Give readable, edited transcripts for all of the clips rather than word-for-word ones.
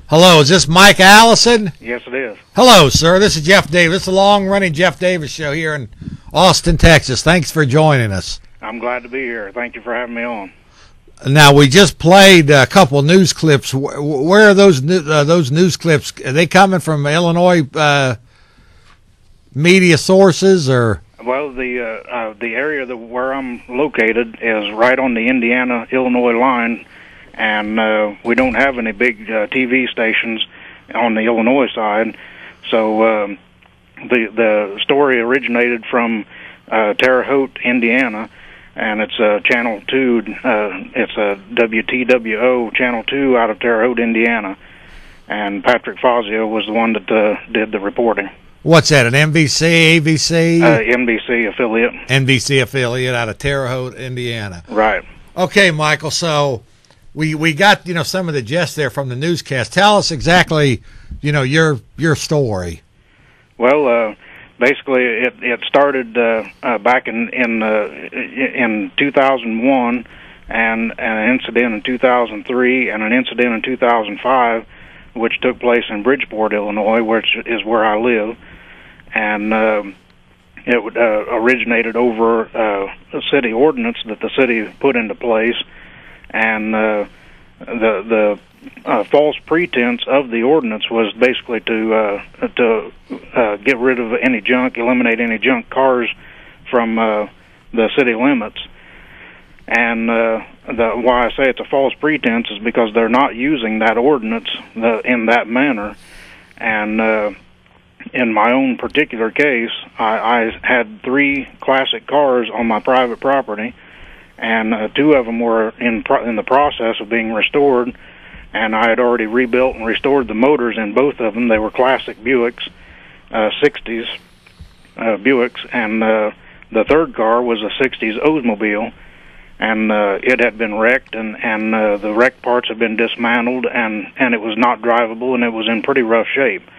Hello, is this Mike Allison? Yes, it is. Hello, sir. This is Jeff Davis. It's a long-running Jeff Davis show here in Austin, Texas. Thanks for joining us. I'm glad to be here. Thank you for having me on. Now, we just played a couple news clips. Where are those news clips? Are they coming from Illinois media sources, or? Well, the area where I'm located is right on the Indiana-Illinois line, and we don't have any big TV stations on the Illinois side. So the story originated from Terre Haute, Indiana, and it's Channel 2. It's a WTWO Channel 2 out of Terre Haute, Indiana, and Patrick Fazio was the one that did the reporting. What's that, an NBC, ABC? NBC affiliate. NBC affiliate out of Terre Haute, Indiana. Right. Okay, Michael, so we got, some of the gist there from the newscast. Tell us exactly, your story. Well, basically it started back in 2001, and an incident in 2003 and an incident in 2005, which took place in Bridgeport, Illinois, which is where I live. And it originated over a city ordinance that the city put into place, and the false pretense of the ordinance was basically to get rid of any junk, eliminate any junk cars from the city limits. And why I say it's a false pretense is because they're not using that ordinance in that manner. And in my own particular case, I had 3 classic cars on my private property, and 2 of them were in the process of being restored, and I had already rebuilt and restored the motors in both of them. They were classic Buicks, 60s Buicks, and the third car was a 60s Oldsmobile, and it had been wrecked, and the wrecked parts had been dismantled, and it was not drivable, and it was in pretty rough shape.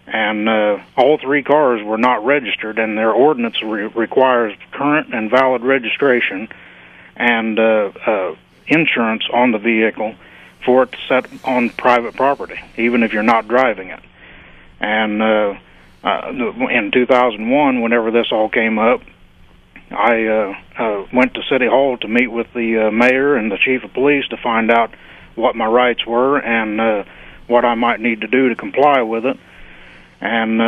And all 3 cars were not registered, and their ordinance requires current and valid registration and insurance on the vehicle for it to set on private property, even if you're not driving it. And in 2001, whenever this all came up, I went to City Hall to meet with the mayor and the chief of police to find out what my rights were and what I might need to do to comply with it. And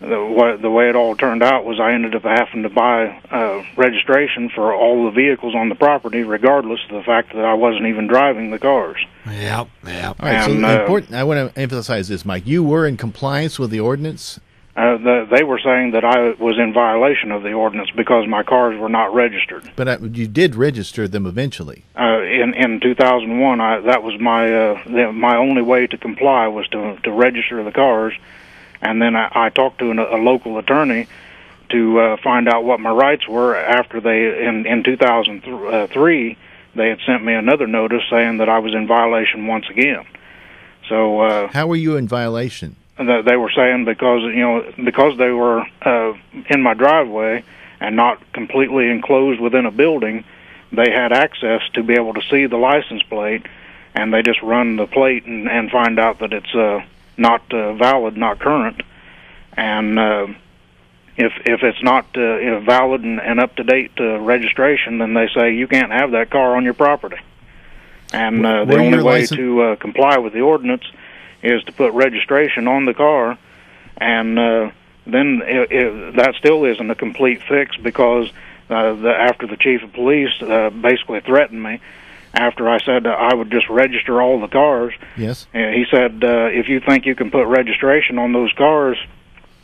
the way it all turned out was I ended up having to buy registration for all the vehicles on the property, regardless of the fact that I wasn't even driving the cars. Yep. All right, so important. I want to emphasize this, Mike. You were in compliance with the ordinance? They were saying that I was in violation of the ordinance because my cars were not registered. But you did register them eventually. In 2001, that was my only way to comply was to register the cars. And then I talked to a local attorney to find out what my rights were after in 2003, they had sent me another notice saying that I was in violation once again. So how were you in violation? They were saying because they were in my driveway and not completely enclosed within a building, they had access to be able to see the license plate, and they just run the plate and find out that it's not valid, not current. And if it's not valid and up to date registration, then they say you can't have that car on your property. And the only way to comply with the ordinance is to put registration on the car, and then that still isn't a complete fix because after the chief of police basically threatened me after I said I would just register all the cars. Yes. He said, if you think you can put registration on those cars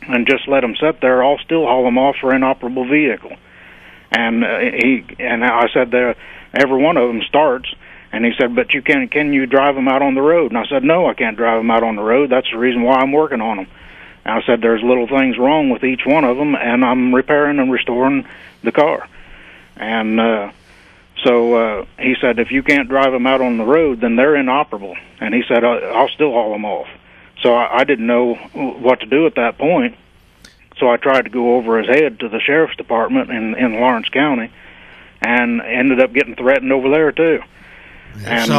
and just let them sit there, I'll still haul them off for inoperable vehicle. And I said, every one of them starts. And he said, but can you drive them out on the road? And I said, no, I can't drive them out on the road. That's the reason why I'm working on them. And I said, there's little things wrong with each one of them, and I'm repairing and restoring the car. And so he said, if you can't drive them out on the road, then they're inoperable. And he said, I'll still haul them off. So I didn't know what to do at that point. So I tried to go over his head to the sheriff's department in Lawrence County, and ended up getting threatened over there too. And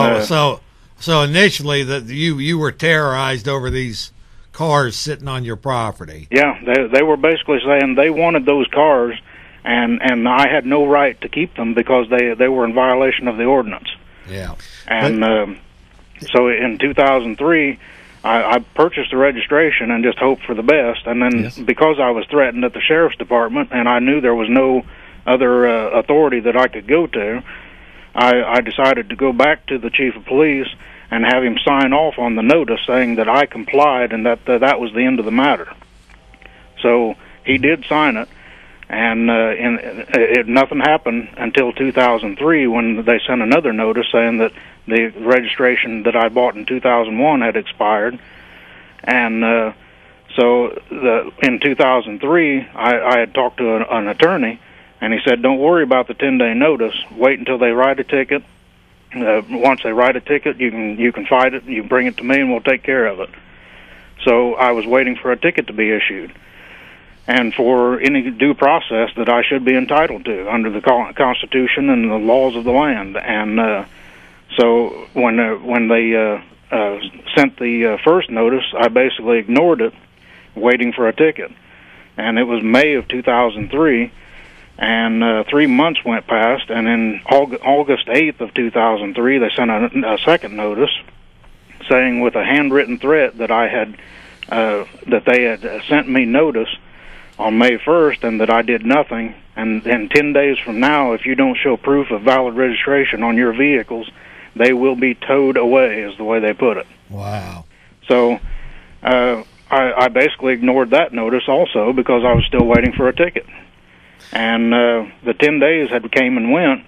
So initially, you were terrorized over these cars sitting on your property. Yeah, they were basically saying they wanted those cars, and I had no right to keep them because they were in violation of the ordinance. Yeah. And so in 2003, I purchased the registration and just hoped for the best. And then because I was threatened at the sheriff's department and I knew there was no other authority that I could go to, I decided to go back to the chief of police and have him sign off on the notice saying that I complied and that that was the end of the matter. So he did sign it, and nothing happened until 2003 when they sent another notice saying that the registration that I bought in 2001 had expired. And so in 2003, I had talked to an attorney, and he said, don't worry about the 10-day notice. Wait until they write a ticket. Once they write a ticket, you can fight it. You can bring it to me, and we'll take care of it. So I was waiting for a ticket to be issued, and for any due process that I should be entitled to under the Constitution and the laws of the land. And so when they sent the first notice, I basically ignored it, waiting for a ticket. And it was May of 2003. And 3 months went past, and in August 8th of 2003, they sent a second notice saying with a handwritten threat that I had that they had sent me notice on May 1st and that I did nothing. And 10 days from now, if you don't show proof of valid registration on your vehicles, they will be towed away, is the way they put it. Wow. So I basically ignored that notice also because I was still waiting for a ticket. And the 10 days had came and went,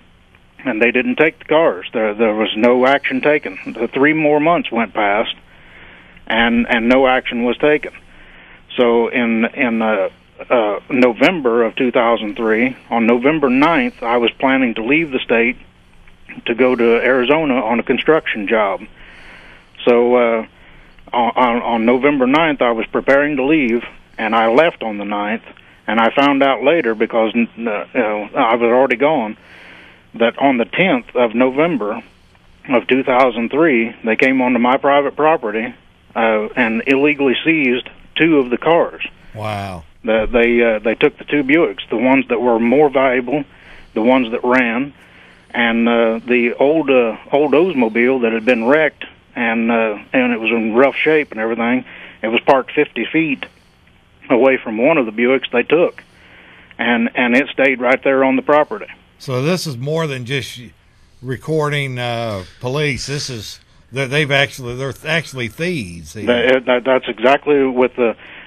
and they didn't take the cars. There was no action taken. The 3 more months went past, and no action was taken. So in November of 2003, on November 9th, I was planning to leave the state to go to Arizona on a construction job. So on November 9th, I was preparing to leave, and I left on the 9th. And I found out later, because I was already gone, that on the 10th of November of 2003, they came onto my private property and illegally seized 2 of the cars. Wow. They took the 2 Buicks, the ones that were more valuable, the ones that ran, and the old Oldsmobile that had been wrecked, and it was in rough shape and everything. It was parked 50 feet away from one of the Buicks they took, and it stayed right there on the property. So this is more than just recording police. This is they're actually thieves. That's exactly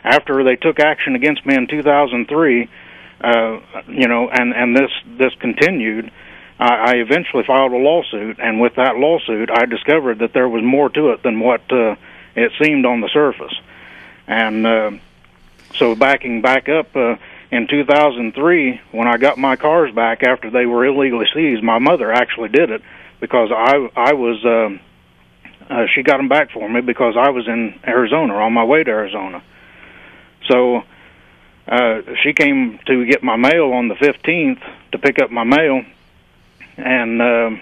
after they took action against me in 2003. And this continued. I eventually filed a lawsuit, and with that lawsuit, I discovered that there was more to it than what it seemed on the surface, and. So backing back up, in 2003, when I got my cars back after they were illegally seized, my mother actually did it because I was, she got them back for me because I was in Arizona, on my way to Arizona. So she came to get my mail on the 15th to pick up my mail, and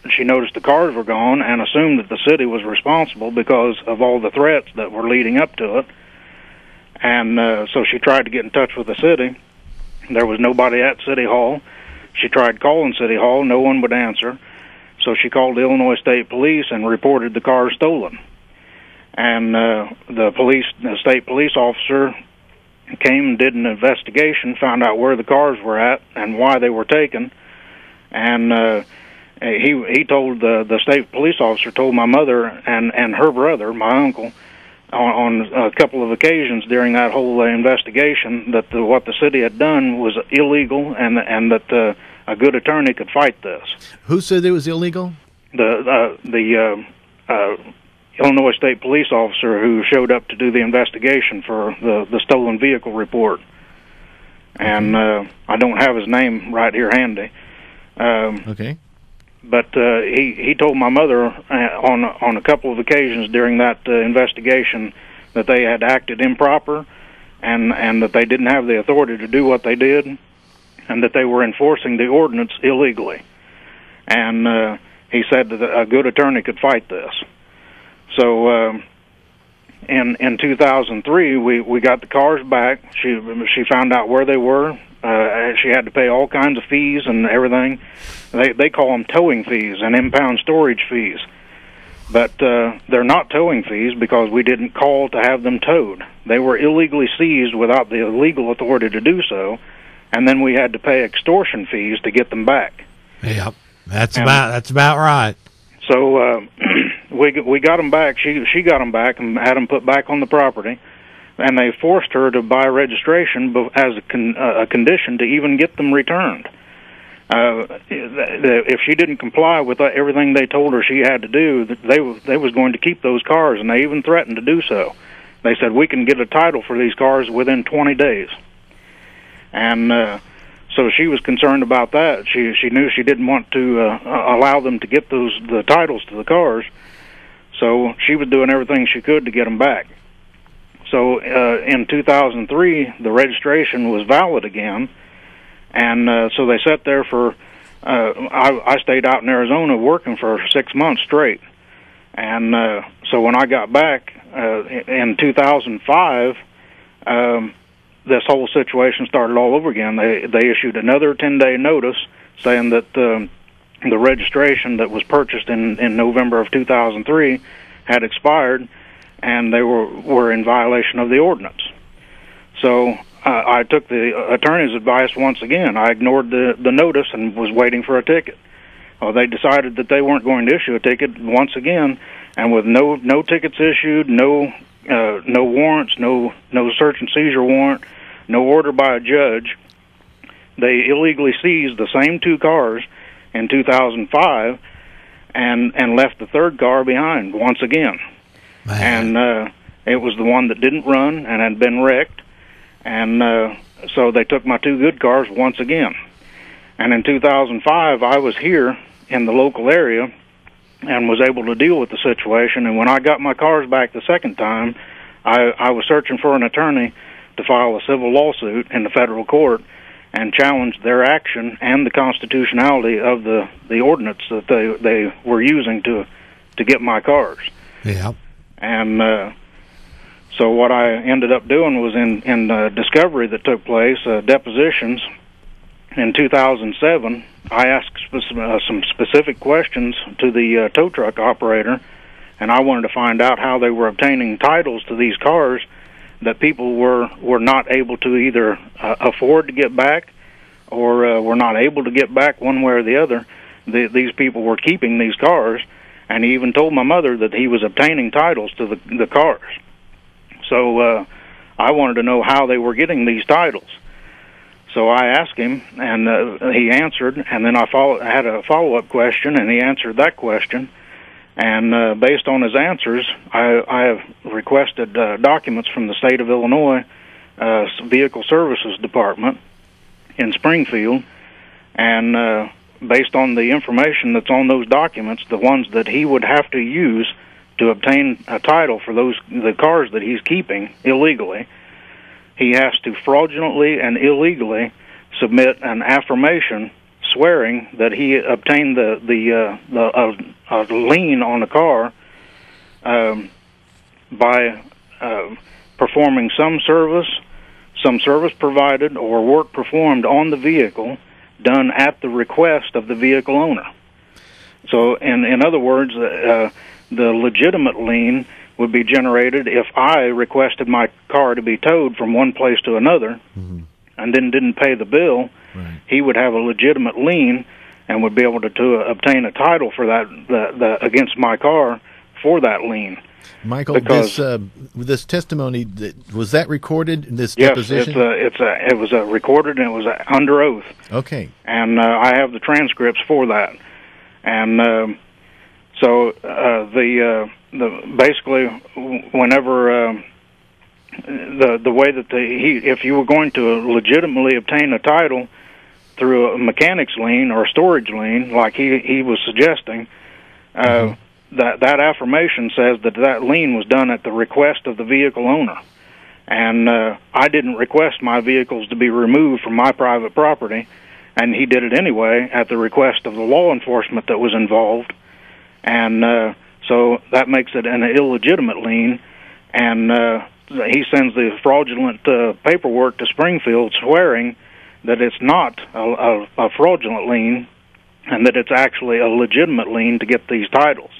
she noticed the cars were gone and assumed that the city was responsible because of all the threats that were leading up to it. And so she tried to get in touch with the city. There was nobody at City Hall. She tried calling City Hall. No one would answer. So she called the Illinois State Police and reported the car stolen. And the state police officer came and did an investigation, found out where the cars were at and why they were taken. And he told the state police officer told my mother and her brother, my uncle, on a couple of occasions during that whole investigation that what the city had done was illegal, and that a good attorney could fight this. Who said it was illegal? The Illinois State Police officer who showed up to do the investigation for the stolen vehicle report. And I don't have his name right here handy. Okay. But he told my mother on a couple of occasions during that investigation that they had acted improper, and that they didn't have the authority to do what they did, and that they were enforcing the ordinance illegally. And he said that a good attorney could fight this. So in 2003, we got the cars back. She found out where they were. She had to pay all kinds of fees and everything. They call them towing fees and impound storage fees. But they're not towing fees because we didn't call to have them towed. They were illegally seized without the legal authority to do so, and then we had to pay extortion fees to get them back. Yep, that's about right. So we got them back. She got them back and had them put back on the property, and they forced her to buy registration as a condition to even get them returned. If she didn't comply with everything they told her she had to do, they was going to keep those cars, and they even threatened to do so. They said, we can get a title for these cars within 20 days. And so she was concerned about that. She knew she didn't want to allow them to get the titles to the cars, so she was doing everything she could to get them back. So in 2003, the registration was valid again. And so they sat there for, I stayed out in Arizona working for 6 months straight. And so when I got back in 2005, this whole situation started all over again. They issued another 10-day notice saying that the registration that was purchased in November of 2003 had expired, and they were in violation of the ordinance. So I took the attorney's advice once again. I ignored the notice and was waiting for a ticket. Well, they decided that they weren't going to issue a ticket once again, and with no tickets issued, no warrants, no search and seizure warrant, no order by a judge, they illegally seized the same two cars in 2005 and left the third car behind once again. Man. And it was the one that didn't run and had been wrecked. And so they took my two good cars once again. And in 2005, I was here in the local area and was able to deal with the situation. And when I got my cars back the second time, I was searching for an attorney to file a civil lawsuit in the federal court and challenge their action and the constitutionality of the ordinance that they were using to get my cars. Yeah. And so what I ended up doing was in discovery that took place, depositions, in 2007, I asked some specific questions to the tow truck operator, and I wanted to find out how they were obtaining titles to these cars that people were not able to either afford to get back or were not able to get back one way or the other. These people were keeping these cars, and he even told my mother that he was obtaining titles to the cars. So I wanted to know how they were getting these titles. So I asked him, and he answered, and then I had a follow-up question, and he answered that question. And based on his answers, I have requested documents from the state of Illinois Vehicle Services Department in Springfield, and based on the information that's on those documents, the ones that he would have to use to obtain a title for the cars that he's keeping illegally, he has to fraudulently and illegally submit an affirmation swearing that he obtained a lien on the car by performing some service provided or work performed on the vehicle done at the request of the vehicle owner. So, in other words, the legitimate lien would be generated if I requested my car to be towed from one place to another, mm-hmm. and then didn't pay the bill. Right. He would have a legitimate lien and would be able to obtain a title for that against my car for that lien. Michael, this testimony, was that recorded in this deposition? Yes, it was recorded, and it was under oath. Okay. And I have the transcripts for that. And so basically, whenever the way that if you were going to legitimately obtain a title through a mechanic's lien or a storage lien, like he was suggesting, mm-hmm. that affirmation says that lien was done at the request of the vehicle owner. And I didn't request my vehicles to be removed from my private property, and he did it anyway at the request of the law enforcement that was involved. And So that makes it an illegitimate lien, and he sends the fraudulent paperwork to Springfield swearing that it's not a fraudulent lien and that it's actually a legitimate lien to get these titles.